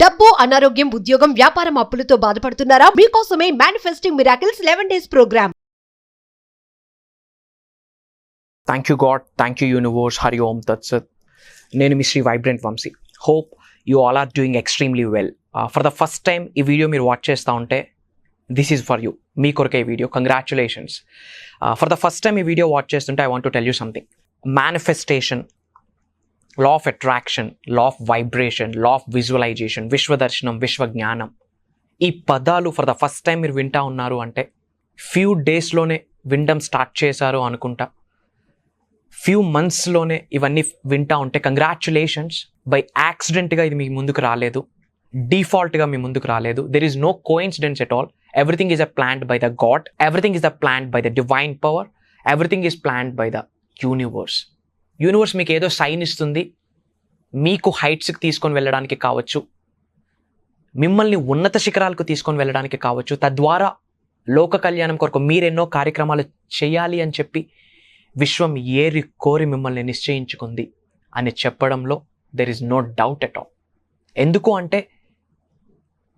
డబ్బు, అనారోగ్యం, ఉద్యోగం, వ్యాపారం, అప్పులతో బాధపడుతున్నారా? మీకోసమే manifesting miracles 11 days programme. Thank you God, thank you universe, Hari ఓం తత్సత్. నేను మీ Shri vibrant Vamshi. Hope you all are doing extremely well. For the first time ఈ వీడియో మీరు వాచ్ చేస్తూ ఉంటే దిస్ ఈజ్ ఫర్ యూ, మీ కొరకే ఈ video. Congratulations. For the first time ఈ వీడియో వాచ్ చేస్తుంటే I want to tell you something. Manifestation, law of attraction, law of vibration, law of visualisation, విశ్వదర్శనం, విశ్వజ్ఞానం, ఈ పదాలు ఫర్ ద ఫస్ట్ టైం మీరు వింటా ఉన్నారు అంటే ఫ్యూ డేస్లోనే వినడం స్టార్ట్ చేశారు అనుకుంటా. ఫ్యూ మంత్స్లోనే ఇవన్నీ వింటా ఉంటే కంగ్రాచులేషన్స్. బై యాక్సిడెంట్గా ఇది మీ ముందుకు రాలేదు, డిఫాల్ట్గా మీ ముందుకు రాలేదు. There is no coincidence at all. Everything is a planned by the god, everything is a planned by the divine power, everything is planned by the universe. Universe మీకు ఏదో సైన్ ఇస్తుంది, మీకు హైట్స్కి తీసుకొని వెళ్ళడానికి కావచ్చు, మిమ్మల్ని ఉన్నత శిఖరాలకు తీసుకొని వెళ్ళడానికి కావచ్చు, తద్వారా లోక కళ్యాణం కొరకు మీరెన్నో కార్యక్రమాలు చేయాలి అని చెప్పి విశ్వం ఏరి కోరి మిమ్మల్ని నిశ్చయించుకుంది అని చెప్పడంలో there is no doubt at all. ఎందుకు అంటే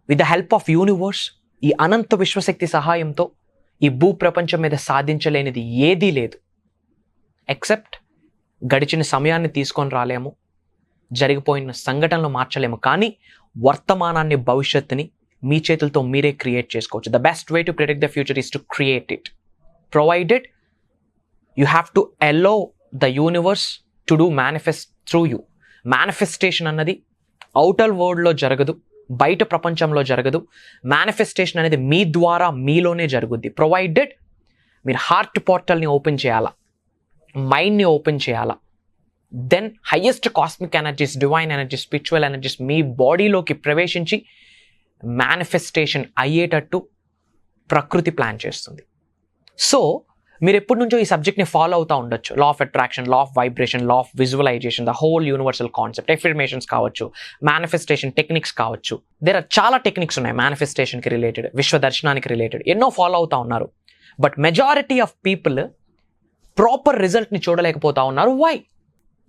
with the help of universe, ఈ అనంత విశ్వశక్తి సహాయంతో ఈ భూ ప్రపంచం మీద సాధించలేనిది ఏదీ లేదు. ఎక్సెప్ట్ గడిచిన సమయాన్ని తీసుకొని రాలేము, జరిగిపోయిన సంఘటనలు మార్చలేము, కానీ వర్తమానాన్ని, భవిష్యత్తుని మీ చేతులతో మీరే క్రియేట్ చేసుకోవచ్చు. The best way to predict the future is to create it, provided you have to allow the universe to do manifest through you. Manifestation అన్నది అవుటర్ వరల్డ్లో జరగదు, బయట ప్రపంచంలో జరగదు. మేనిఫెస్టేషన్ అనేది మీ ద్వారా మీలోనే జరుగుద్ది, ప్రొవైడెడ్ మీరు హార్ట్ పోర్టల్ని ఓపెన్ చేయాలా, మైండ్ని ఓపెన్ చేయాలా. Then highest cosmic energies, divine energies, spiritual energies మీ బాడీలోకి ప్రవేశించి మేనిఫెస్టేషన్ అయ్యేటట్టు ప్రకృతి ప్లాన్ చేస్తుంది. సో మీరు ఎప్పటి నుంచో ఈ సబ్జెక్ట్ని ఫాలో అవుతూ ఉండొచ్చు. Law of attraction, law of vibration, law of visualisation, the whole universal concept, affirmations కావచ్చు, మేనిఫెస్టేషన్ టెక్నిక్స్ కావచ్చు. దేర్ ఆర్ చాలా టెక్నిక్స్ ఉన్నాయి మేనిఫెస్టేషన్కి రిలేటెడ్, విశ్వదర్శనానికి రిలేటెడ్, ఎన్నో ఫాలో అవుతూ ఉన్నారు. But majority of people proper రిజల్ట్ని చూడలేకపోతా ఉన్నారు. వై?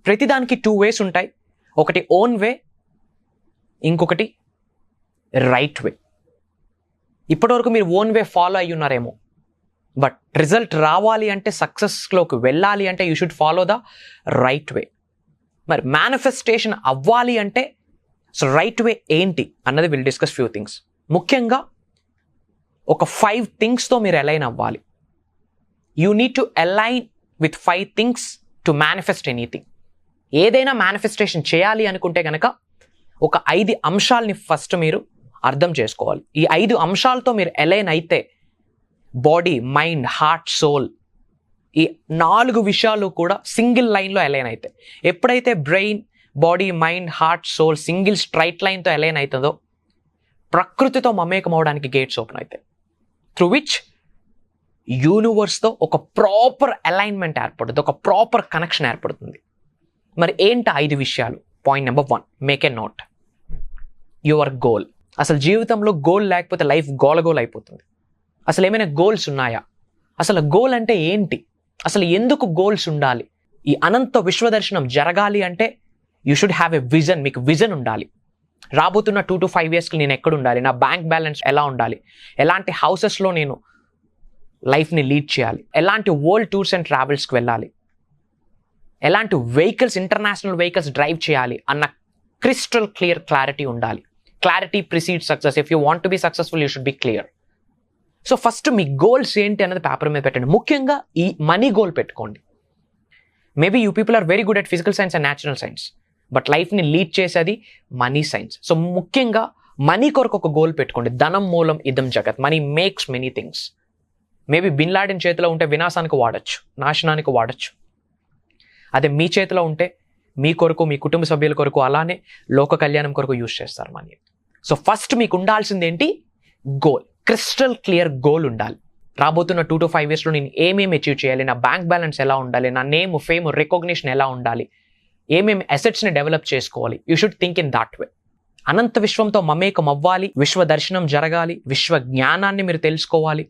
ప్రతిదానికి 2 ways ఉంటాయి. ఒకటి ఓన్ వే, ఇంకొకటి రైట్ వే. ఇప్పటివరకు మీరు ఓన్ వే ఫాలో అయ్యి ఉన్నారేమో, బట్ రిజల్ట్ రావాలి అంటే, సక్సెస్లోకి వెళ్ళాలి అంటే you should follow the right way. మరి మేనిఫెస్టేషన్ అవ్వాలి అంటే సో రైట్ వే ఏంటి అన్నది విల్ డిస్కస్ ఫ్యూ థింగ్స్. ముఖ్యంగా ఒక 5 థింగ్స్తో మీరు అలైన్ అవ్వాలి. You need to align with 5 things to manifest anything. ఏదైనా మేనిఫెస్టేషన్ చేయాలి అనుకుంటే కనుక ఒక 5 అంశాలని ఫస్ట్ మీరు అర్థం చేసుకోవాలి. ఈ 5 అంశాలతో మీరు అలైన్ అయితే బాడీ, మైండ్, హార్ట్, సోల్, ఈ 4 విషయాలు కూడా సింగిల్ లైన్లో అలైన్ అవుతాయి. ఎప్పుడైతే brain, body, mind, heart, soul single straight లైన్తో అలైన్ అవుతుందో ప్రకృతితో మమేకం అవడానికి గేట్స్ ఓపెన్ అవుతాయి, త్రూ విచ్ యూనివర్స్తో ఒక ప్రాపర్ అలైన్మెంట్ ఏర్పడుతుంది, ఒక ప్రాపర్ కనెక్షన్ ఏర్పడుతుంది. మరి ఏంటి 5 విషయాలు? Point number 1, make a note. Your goal. అసలు జీవితంలో గోల్ లేకపోతే లైఫ్ గోలగోల్ అయిపోతుంది. అసలు ఏమైనా గోల్స్ ఉన్నాయా? అసలు గోల్ అంటే ఏంటి? అసలు ఎందుకు గోల్స్ ఉండాలి? ఈ అనంత విశ్వదర్శనం జరగాలి అంటే you should have a vision. మీకు విజన్ ఉండాలి. రాబోతున్న 2 to 5 yearsకి నేను ఎక్కడ ఉండాలి, నా బ్యాంక్ బ్యాలెన్స్ ఎలా ఉండాలి, ఎలాంటి హౌసెస్లో నేను లైఫ్ని లీడ్ చేయాలి, ఎలాంటి వరల్డ్ టూర్స్ అండ్ ట్రావెల్స్కి వెళ్ళాలి, ఎలాంటి వెహికల్స్, ఇంటర్నేషనల్ వెహికల్స్ డ్రైవ్ చేయాలి అన్న క్రిస్టల్ క్లియర్ క్లారిటీ ఉండాలి. Clarity precedes success. If you want to be successful you should be clear. So first మీ గోల్స్ ఏంటి అన్నది పేపర్ మీద పెట్టండి. ముఖ్యంగా ఈ మనీ గోల్ పెట్టుకోండి. Maybe you people are very good at physical science and natural science, but లైఫ్ని lead చేసేది మనీ సైన్స్. సో ముఖ్యంగా మనీ కొరకు ఒక గోల్ పెట్టుకోండి. ధనం మూలం ఇదం జగత్. Money makes many things. Maybe bin Laden చేతిలో ఉంటే వినాశానికి వాడచ్చు, నాశనానికి వాడచ్చు. అదే మీ చేతిలో ఉంటే మీ కొరకు, మీ కుటుంబ సభ్యుల కొరకు, అలానే లోక కళ్యాణం కొరకు యూజ్ చేస్తారు మనీ. సో ఫస్ట్ మీకు ఉండాల్సింది ఏంటి? గోల్. క్రిస్టల్ క్లియర్ గోల్ ఉండాలి. రాబోతున్న 2 to 5 yearsలో నేను ఏమేమి అచీవ్ చేయాలి, నా బ్యాంక్ బ్యాలెన్స్ ఎలా ఉండాలి, నా నేమ్, ఫేమ్, రికగ్నిషన్ ఎలా ఉండాలి, ఏమేమి అసెట్స్ని డెవలప్ చేసుకోవాలి. You should think in that way. అనంత విశ్వంతో మమేకం అవ్వాలి, విశ్వ దర్శనం జరగాలి, విశ్వ జ్ఞానాన్ని మీరు తెలుసుకోవాలి,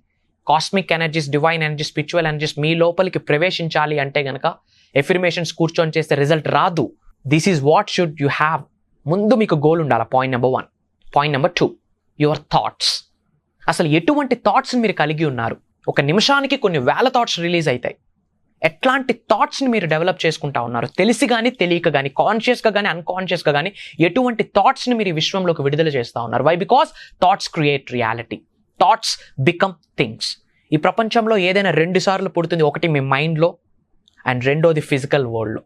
cosmic energies, divine energies, spiritual energies మీ లోపలికి ప్రవేశించాలి అంటే కనుక ఎఫర్మేషన్స్ కూర్చొని చేస్తే రిజల్ట్ రాదు. This is what should you have. ముందు మీకు గోల్ ఉండాలి. Point number 1. Point number 2, your thoughts. అసలు ఎటువంటి థాట్స్ని మీరు కలిగి ఉన్నారు? ఒక నిమిషానికి కొన్ని వేల థాట్స్ రిలీజ్ అవుతాయి. ఎట్లాంటి థాట్స్ని మీరు డెవలప్ చేసుకుంటా ఉన్నారు? తెలిసి కానీ తెలియక కానీ, కాన్షియస్గా కానీ అన్కాన్షియస్గా కానీ ఎటువంటి థాట్స్ని మీరు ఈ విశ్వంలోకి విడుదల చేస్తూ ఉన్నారు? Why? Because thoughts create reality. Thoughts become things. ఈ ప్రపంచంలో ఏదైనా 2 సార్లు పుడుతుంది. ఒకటి మీ మైండ్లో అండ్ రెండోది ఫిజికల్ వరల్డ్లో.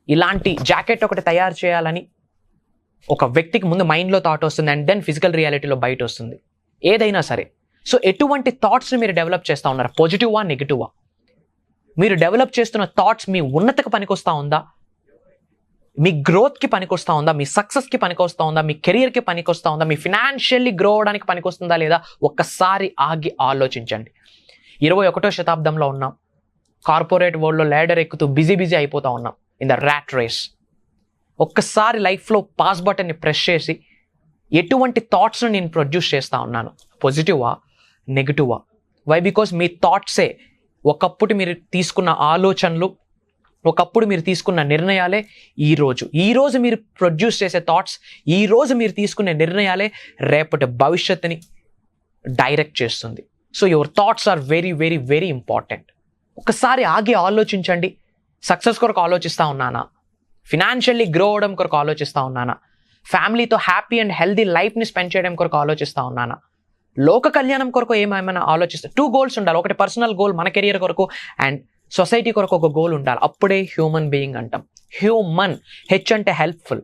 ఇలాంటి జాకెట్ ఒకటి తయారు చేయాలని ఒక వ్యక్తికి ముందు మైండ్లో థాట్ వస్తుంది అండ్ దెన్ ఫిజికల్ రియాలిటీలో బయట వస్తుంది. ఏదైనా సరే. సో ఎటువంటి థాట్స్ని మీరు డెవలప్ చేస్తూ ఉన్నారు? పాజిటివా, నెగిటివా? మీరు డెవలప్ చేస్తున్న థాట్స్ మీ ఉన్నతికి పనికొస్తా ఉందా? మీ గ్రోత్కి పనికొస్తా ఉందా? మీ సక్సెస్కి పనికొస్తా ఉందా? మీ కెరియర్కి పనికొస్తా ఉందా? మీ ఫినాన్షియల్లీ గ్రో అవడానికి పనికొస్తుందా లేదా? ఒక్కసారి ఆగి ఆలోచించండి. 21వ శతాబ్దంలో ఉన్నాం. కార్పొరేట్ వరల్డ్లో ల్యాడర్ ఎక్కుతూ బిజీ అయిపోతూ ఉన్నాం ఇన్ ద ర్యాట్ రేస్. ఒక్కసారి లైఫ్లో పాస్ బటన్ని ప్రెస్ చేసి ఎటువంటి థాట్స్ను నేను ప్రొడ్యూస్ చేస్తూ ఉన్నాను? పాజిటివా, నెగిటివా? వై? బికాస్ మీ థాట్సే ఒకప్పుడు మీరు తీసుకున్న ఆలోచనలు, ఒకప్పుడు మీరు తీసుకున్న నిర్ణయాలే ఈరోజు మీరు ప్రొడ్యూస్ చేసే థాట్స్, ఈరోజు మీరు తీసుకునే నిర్ణయాలే రేపటి భవిష్యత్తుని డైరెక్ట్ చేస్తుంది. So your thoughts are very very very important. ఒకసారి ఆగి ఆలోచించండి. సక్సెస్ కొరకు ఆలోచిస్తూ ఉన్నానా? ఫినాన్షియల్లీ గ్రో అవడం కొరకు ఆలోచిస్తూ ఉన్నానా? ఫ్యామిలీతో హ్యాపీ అండ్ హెల్దీ లైఫ్ని స్పెండ్ చేయడం కొరకు ఆలోచిస్తూ ఉన్నానా? లోక కళ్యాణం కొరకు ఏమైనా ఆలోచిస్తే 2 గోల్స్ ఉండాలి. ఒకటి పర్సనల్ గోల్, మన కెరియర్ కొరకు, అండ్ సొసైటీ కొరకు ఒక గోల్ ఉండాలి. అప్పుడే హ్యూమన్ బీయింగ్ అంటాం. హ్యూమన్, హెచ్ అంటే helpful.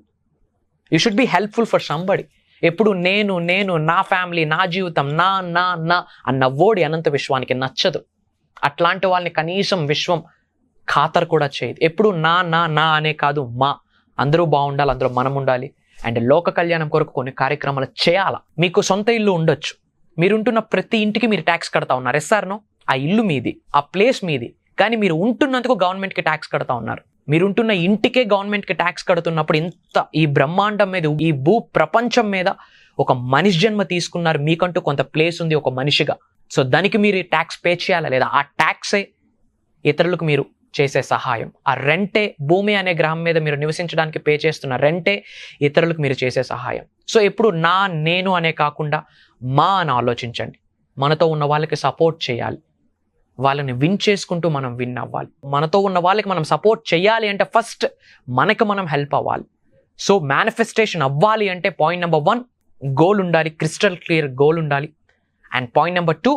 You should be helpful for somebody. ఎప్పుడు నేను నా ఫ్యామిలీ, నా జీవితం, నా అన్న వర్డ్ అనంత విశ్వానికి నచ్చదు. అట్లాంటి వాళ్ళని కనీసం విశ్వం ఖాతరు కూడా చేయదు. ఎప్పుడు నా అనే కాదు, మా. అందరూ బాగుండాలి, అందరూ మనం ఉండాలి. అండ్ లోక కళ్యాణం కొరకు కొన్ని కార్యక్రమాలు చేయాలా. మీకు సొంత ఇల్లు ఉండొచ్చు. మీరుంటున్న ప్రతి ఇంటికి మీరు ట్యాక్స్ కడతా ఉన్నారు. ఎస్ఆర్నో? ఆ ఇల్లు మీది, ఆ ప్లేస్ మీది. కానీ మీరు ఉంటున్నందుకు గవర్నమెంట్కి ట్యాక్స్ కడతా ఉన్నారు. మీరుంటున్న ఇంటికే గవర్నమెంట్కి ట్యాక్స్ కడుతున్నప్పుడు ఇంత ఈ బ్రహ్మాండం మీద, ఈ భూ ప్రపంచం మీద ఒక మనిషి జన్మ తీసుకున్నారు. మీకంటూ కొంత ప్లేస్ ఉంది ఒక మనిషిగా. సో దానికి మీరు ట్యాక్స్ పే చేయాలా లేదా? ఆ ట్యాక్సే ఇతరులకు మీరు చేసే సహాయం. ఆ రెంటే, భూమి అనే గ్రహం మీద మీరు నివసించడానికి పే చేస్తున్న రెంటే ఇతరులకు మీరు చేసే సహాయం. సో ఎప్పుడు నేను అనే కాకుండా మా అని ఆలోచించండి. మనతో ఉన్న వాళ్ళకి సపోర్ట్ చేయాలి. వాళ్ళని విన్ చేసుకుంటూ మనం విన్ అవ్వాలి. మనతో ఉన్న వాళ్ళకి మనం సపోర్ట్ చేయాలి అంటే ఫస్ట్ మనకు మనం హెల్ప్ అవ్వాలి. సో మేనిఫెస్టేషన్ అవ్వాలి అంటే పాయింట్ నెంబర్ 1, గోల్ ఉండాలి. క్రిస్టల్ క్లియర్ గోల్ ఉండాలి. And point number 2,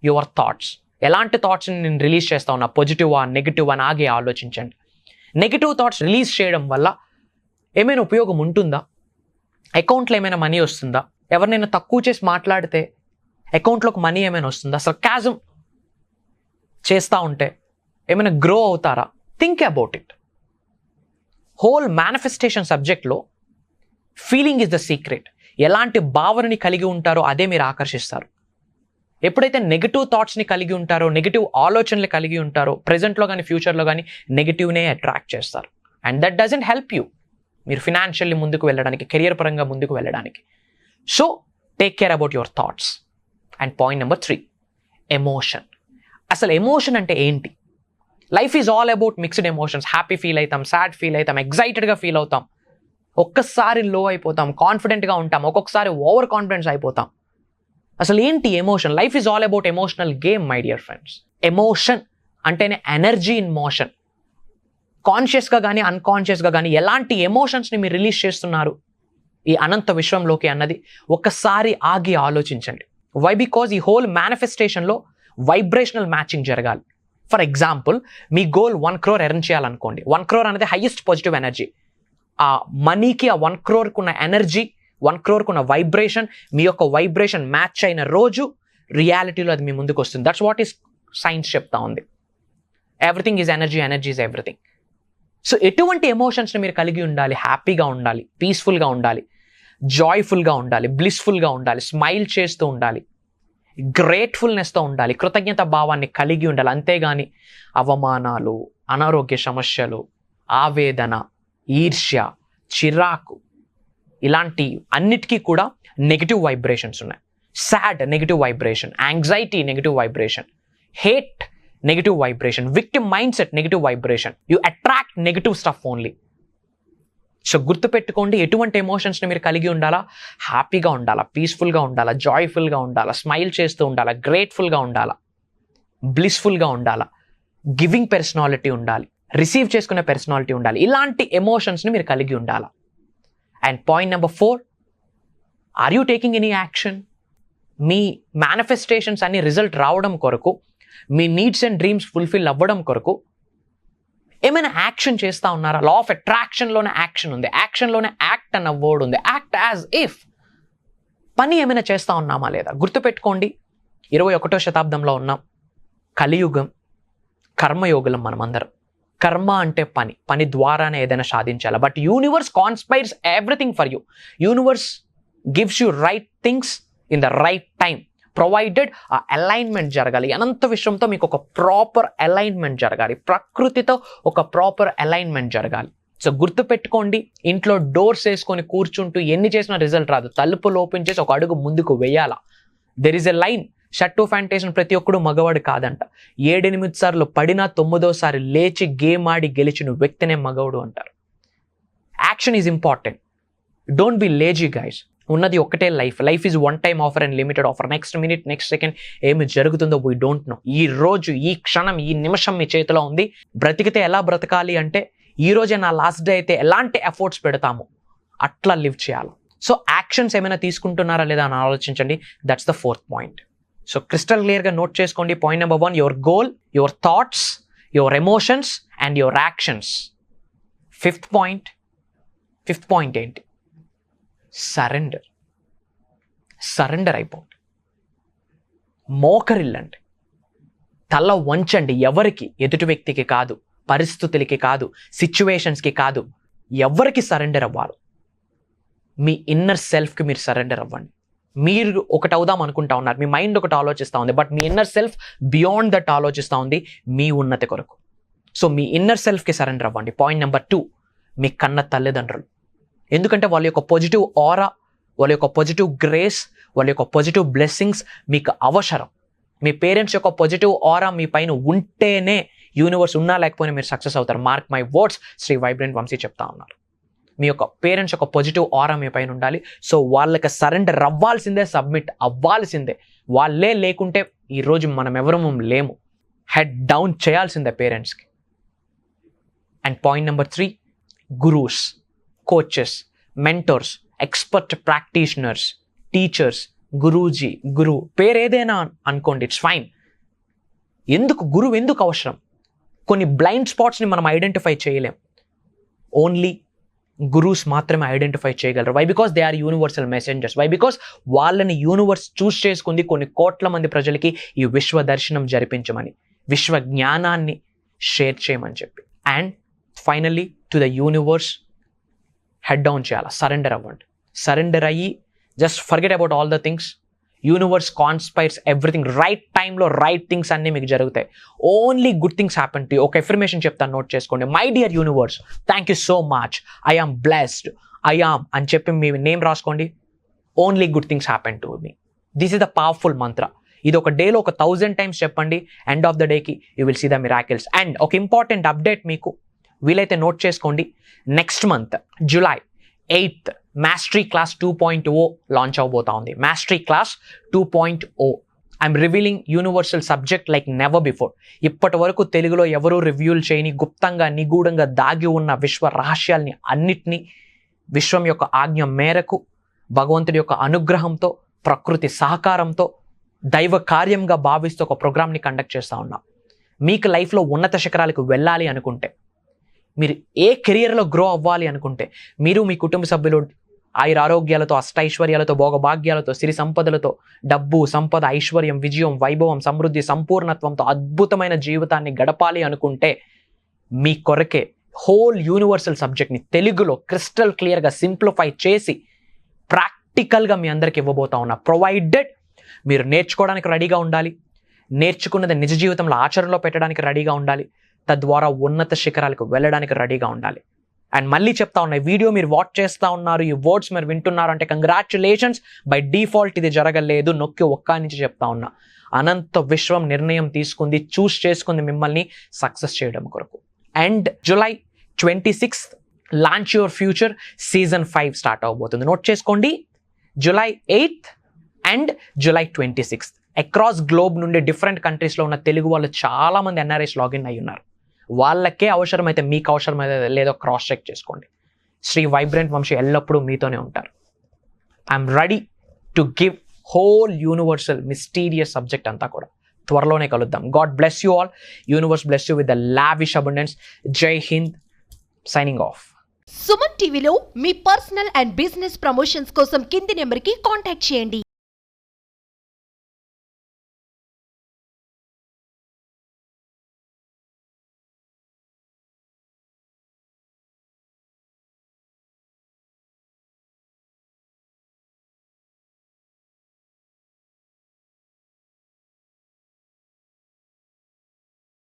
your thoughts. ఎలాంటి థాట్స్ని నేను రిలీజ్ చేస్తా ఉన్నా? పాజిటివా, నెగిటివ్ అని ఆగి ఆలోచించండి. నెగిటివ్ థాట్స్ రిలీజ్ చేయడం వల్ల ఏమైనా ఉపయోగం ఉంటుందా? అకౌంట్లో ఏమైనా మనీ వస్తుందా? ఎవరినైనా తక్కువ చేసి మాట్లాడితే అకౌంట్లోకి మనీ ఏమైనా వస్తుందా? సర్కాజం చేస్తూ ఉంటే ఏమైనా గ్రో అవుతారా? Think about it. Whole manifestation సబ్జెక్ట్లో ఫీలింగ్ ఇస్ ద సీక్రెట్. ఎలాంటి భావనని కలిగి ఉంటారో అదే మీరు ఆకర్షిస్తారు. ఎప్పుడైతే నెగిటివ్ థాట్స్ని కలిగి ఉంటారో, నెగిటివ్ ఆలోచనలు కలిగి ఉంటారో, ప్రెజెంట్లో కానీ ఫ్యూచర్లో కానీ నెగిటివ్నే అట్రాక్ట్ చేస్తారు. And that doesn't help you మీరు ఫినాన్షియల్లీ ముందుకు వెళ్ళడానికి, కెరియర్ పరంగా ముందుకు వెళ్ళడానికి. So take care about your thoughts. And point number 3, emotion. అసలు ఎమోషన్ అంటే ఏంటి? Life is all about mixed emotions. Happy feel అవుతాం, సాడ్ ఫీల్ అవుతాం, ఎగ్జైటెడ్గా ఫీల్ అవుతాం, ఒక్కసారి లో అయిపోతాం, కాన్ఫిడెంట్గా ఉంటాం, ఒక్కొక్కసారి ఓవర్ కాన్ఫిడెన్స్ అయిపోతాం. అసలు ఏంటి emotion? Life is all about emotional game my dear friends. Emotion అంటేనే ఎనర్జీ ఇన్ మోషన్. కాన్షియస్గా కానీ అన్కాన్షియస్గా కానీ ఎలాంటి ఎమోషన్స్ని మీరు రిలీజ్ చేస్తున్నారు ఈ అనంత విశ్వంలోకి అన్నది ఒక్కసారి ఆగి ఆలోచించండి. వై? బికాజ్ ఈ హోల్ మేనిఫెస్టేషన్లో వైబ్రేషనల్ మ్యాచింగ్ జరగాలి. ఫర్ ఎగ్జాంపుల్, మీ గోల్ 1 crore ఎర్న్ చేయాలనుకోండి. 1 crore అనేది హైయెస్ట్ పాజిటివ్ ఎనర్జీ. ఆ మనీకి, ఆ 1 crore ఉన్న ఎనర్జీ, 1 crore ఉన్న వైబ్రేషన్, మీ యొక్క వైబ్రేషన్ మ్యాచ్ అయిన రోజు రియాలిటీలో అది మీ ముందుకు వస్తుంది. దట్స్ వాట్ ఈస్ సైన్స్ చెప్తా ఉంది. Everything is energy, energy is everything. So ఎటువంటి ఎమోషన్స్ని మీరు కలిగి ఉండాలి? హ్యాపీగా ఉండాలి, పీస్ఫుల్గా ఉండాలి, జాయ్ఫుల్గా ఉండాలి, బ్లిస్ఫుల్గా ఉండాలి, స్మైల్ చేస్తూ ఉండాలి, గ్రేట్ఫుల్నెస్తో ఉండాలి, కృతజ్ఞత భావాన్ని కలిగి ఉండాలి. అంతేగాని అవమానాలు, అనారోగ్య సమస్యలు, ఆవేదన, ఈర్ష్య, చిరాకు, ఇలాంటి అన్నిటికీ కూడా నెగిటివ్ వైబ్రేషన్స్ ఉన్నాయి. Sad, negative vibration. Anxiety, negative vibration. Hate, negative vibration. Victim mind set, negative vibration. You attract negative stuff only. So గుర్తుపెట్టుకోండి, ఎటువంటి ఎమోషన్స్ని మీరు కలిగి ఉండాలా? హ్యాపీగా ఉండాలా, పీస్ఫుల్గా ఉండాలా, జాయ్ఫుల్గా ఉండాలా, స్మైల్ చేస్తూ ఉండాలా, గ్రేట్ఫుల్గా ఉండాలా, బ్లిస్ఫుల్గా ఉండాలా, గివింగ్ పర్సనాలిటీ ఉండాలి, రిసీవ్ చేసుకునే పర్సనాలిటీ ఉండాలి. ఇలాంటి ఎమోషన్స్ని మీరు కలిగి ఉండాలా. And point number 4, are you taking any action? మీ మేనిఫెస్టేషన్స్ అన్ని రిజల్ట్ రావడం కొరకు, మీ నీడ్స్ అండ్ డ్రీమ్స్ ఫుల్ఫిల్ అవ్వడం కొరకు ఏమైనా యాక్షన్ చేస్తూ ఉన్నారా? లా ఆఫ్ అట్రాక్షన్లోనే యాక్షన్ ఉంది, యాక్షన్లోనే యాక్ట్ అన్న వర్డ్ ఉంది. Act as if. పని ఏమైనా చేస్తూ ఉన్నామా లేదా? గుర్తుపెట్టుకోండి, 21వ శతాబ్దంలో ఉన్నాం. కలియుగం, కర్మయోగులం మనమందరం. కర్మ అంటే పని, పని ద్వారానే ఏదైనా సాధించాలి. But universe conspires everything for you. Universe gives you right things in the right time, provided ఆ అలైన్మెంట్ జరగాలి. అనంత విశ్వంతో మీకు ఒక ప్రాపర్ అలైన్మెంట్ జరగాలి, ప్రకృతితో ఒక ప్రాపర్ అలైన్మెంట్ జరగాలి. సో గుర్తుపెట్టుకోండి, ఇంట్లో డోర్స్ వేసుకొని కూర్చుంటూ ఎన్ని చేసినా రిజల్ట్ రాదు. తలుపులు ఓపెన్ చేసి ఒక అడుగు ముందుకు వెయ్యాలా. There is a line, shirt ఫ్యాంటేషన్ ప్రతి ఒక్కడు మగవాడు కాదంట. 7-8 సార్లు పడినా 9వ సారి లేచి గేమ్ ఆడి గెలిచిన వ్యక్తినే మగవాడు అంటారు. Action is important. Don't be lazy guys. ఉన్నది ఒకటే life. Life is one time offer and limited offer. Next minute, next second ఏమి జరుగుతుందో వీ డోంట్ నో. ఈ రోజు, ఈ క్షణం, ఈ నిమిషం మీ చేతిలో ఉంది. బ్రతికితే ఎలా బ్రతకాలి అంటే, ఈ రోజే నా లాస్ట్ డే అయితే ఎలాంటి ఎఫర్ట్స్ పెడతాము అట్లా లివ్ చేయాలి. సో యాక్షన్స్ ఏమైనా తీసుకుంటున్నారా లేదా అని ఆలోచించండి. That's the 4th point. So crystal క్లియర్గా నోట్ చేసుకోండి. Point number 1, your goal, your thoughts, your emotions and your actions. 5th point ఏంటి? సరెండర్. సరెండర్ అయిపోండి, మోకరిల్లండి, తల వంచండి. ఎవరికి? ఎదుటి వ్యక్తికి కాదు, పరిస్థితులకి కాదు, సిచ్యువేషన్స్కి కాదు, ఎవరికి సరెండర్ అవ్వాలి? మీ ఇన్నర్ సెల్ఫ్కి మీరు సరెండర్ అవ్వండి. మీరు ఒకటి అవుదాం అనుకుంటా ఉన్నారు, మీ మైండ్ ఒకటి ఆలోచిస్తూ ఉంది, but me inner self beyond that ఆలోచిస్తూ ఉంది మీ ఉన్నతి కొరకు. సో మీ ఇన్నర్ సెల్ఫ్కి సరెండర్ అవ్వండి. పాయింట్ నెంబర్ 2, మీ కన్న తల్లిదండ్రులు. ఎందుకంటే వాళ్ళ యొక్క పాజిటివ్ ఆరా, వాళ్ళ యొక్క పాజిటివ్ గ్రేస్, వాళ్ళ యొక్క పాజిటివ్ బ్లెస్సింగ్స్ మీకు అవసరం. మీ పేరెంట్స్ యొక్క పాజిటివ్ ఆరా మీ పైన ఉంటేనే యూనివర్స్ ఉన్నా లేకపోయినా మీరు సక్సెస్ అవుతారు. Mark my words, Shri vibrant Vamshi చెప్తా ఉన్నారు. మీ యొక్క పేరెంట్స్ యొక్క పాజిటివ్ ఆరా మీ పైన ఉండాలి. సో వాళ్ళకి సరెండర్ అవ్వాల్సిందే, సబ్మిట్ అవ్వాల్సిందే. వాళ్ళే లేకుంటే ఈరోజు మనం ఎవరూ లేము. హెడ్ డౌన్ చేయాల్సిందే పేరెంట్స్కి. And point number 3, gurus, coaches, mentors, expert practitioners, teachers, Guruji, గురువు పేరు ఏదైనా అనుకోండి, ఇట్స్ ఫైన్. గురువు ఎందుకు అవసరం? కొన్ని బ్లైండ్ స్పాట్స్ని మనం ఐడెంటిఫై చేయలేం. ఓన్లీ గురూస్ మాత్రమే ఐడెంటిఫై చేయగలరు. Why? Because they are universal messengers. Why? Because వాళ్ళని యూనివర్స్ చూస్ చేసుకుంది కొన్ని కోట్ల మంది ప్రజలకి ఈ విశ్వ దర్శనం జరిపించమని, విశ్వ జ్ఞానాన్ని షేర్ చేయమని చెప్పి. And finally to the universe head down చేయాలి, సరెండర్ అవ్వండి. సరెండర్ అయ్యి just forget about all the things. Universe conspires everything. Right టైంలో రైట్ థింగ్స్ అన్నీ మీకు జరుగుతాయి. Only good things happen to you. ఒక ఎఫర్మేషన్ చెప్తాను, నోట్ చేసుకోండి. My dear universe, thank you so much, I am blessed, I am అని చెప్పి మీ నేమ్ రాసుకోండి. Only good things happen to me. This is the powerful మంత్ర. ఇది ఒక డేలో ఒక 1000 times చెప్పండి. ఎండ్ ఆఫ్ ద డేకి you will see the miracles. And ఒక ఇంపార్టెంట్ అప్డేట్ మీకు వీలైతే నోట్ చేసుకోండి. Next month July 8th mastery class 2.0 launch అవబోతా ఉంది. Mastery class 2.0. I'm revealing universal subject like never before. ఇప్పటి వరకు తెలుగులో ఎవరూ రివ్యూలు చేయని, గుప్తంగా నిగూఢంగా దాగి ఉన్న విశ్వ రహస్యాల్ని అన్నిటినీ విశ్వం యొక్క ఆజ్ఞ మేరకు, భగవంతుడి యొక్క అనుగ్రహంతో, ప్రకృతి సహకారంతో, దైవ కార్యంగా భావిస్తూ ఒక ప్రోగ్రామ్ని కండక్ట్ చేస్తూ ఉన్నాం. మీకు లైఫ్లో ఉన్నత శిఖరాలకు వెళ్ళాలి అనుకుంటే, మీరు ఏ కెరియర్లో గ్రో అవ్వాలి అనుకుంటే, మీరు మీ కుటుంబ సభ్యులు ఆయురారోగ్యాలతో, అష్టైశ్వర్యాలతో, భోగభాగ్యాలతో, సిరి సంపదలతో, డబ్బు, సంపద, ఐశ్వర్యం, విజయం, వైభవం, సమృద్ధి, సంపూర్ణత్వంతో అద్భుతమైన జీవితాన్ని గడపాలి అనుకుంటే, మీ కొరకే హోల్ యూనివర్సల్ సబ్జెక్ట్ని తెలుగులో క్రిస్టల్ క్లియర్గా సింప్లిఫై చేసి ప్రాక్టికల్గా మీ అందరికి ఇవ్వబోతా ఉన్నా. ప్రొవైడెడ్ మీరు నేర్చుకోవడానికి రెడీగా ఉండాలి, నేర్చుకున్నది నిజ జీవితంలో ఆచరణలో పెట్టడానికి రెడీగా ఉండాలి, తద్వారా ఉన్నత శిఖరాలకు వెళ్ళడానికి రెడీగా ఉండాలి. అండ్ మళ్ళీ చెప్తా ఉన్నా, ఈ వీడియో మీరు వాచ్ చేస్తూ ఉన్నారు, ఈ వర్డ్స్ మీరు వింటున్నారు అంటే కంగ్రాచులేషన్స్. బై డిఫాల్ట్ ఇది జరగలేదు, నొక్కి ఒక్క నుంచి చెప్తా ఉన్నా. అనంత విశ్వం నిర్ణయం తీసుకుంది, చూస్ చేసుకుంది మిమ్మల్ని సక్సెస్ చేయడం కొరకు. And July 26th launch your future season 5 start అవబోతుంది. నోట్ చేసుకోండి, July 8th and July 26th. Across globe నుండి డిఫరెంట్ కంట్రీస్లో ఉన్న తెలుగు వాళ్ళు చాలామంది ఎన్ఆర్ఐస్ లాగిన్ అయ్యి ఉన్నారు. వాళ్ళకే అవసరమైతే మీకు అవసరమైతే లేదో క్రాస్ చెక్ చేసుకోండి. శ్రీ వైబ్రెంట్ వంశీ ఎల్లప్పుడూ మీతోనే ఉంటారు. I'm ready to give whole universal mysterious subject అంతా కూడా. త్వరలోనే కలుద్దాం. God bless you all. Universe bless you with the lavish abundance. Jai Hind. Signing off. Suman టీవీలో మీ పర్సనల్ అండ్ బిజినెస్ ప్రమోషన్స్ కోసం కింది నెంబర్కి కాంటాక్ట్ చేయండి.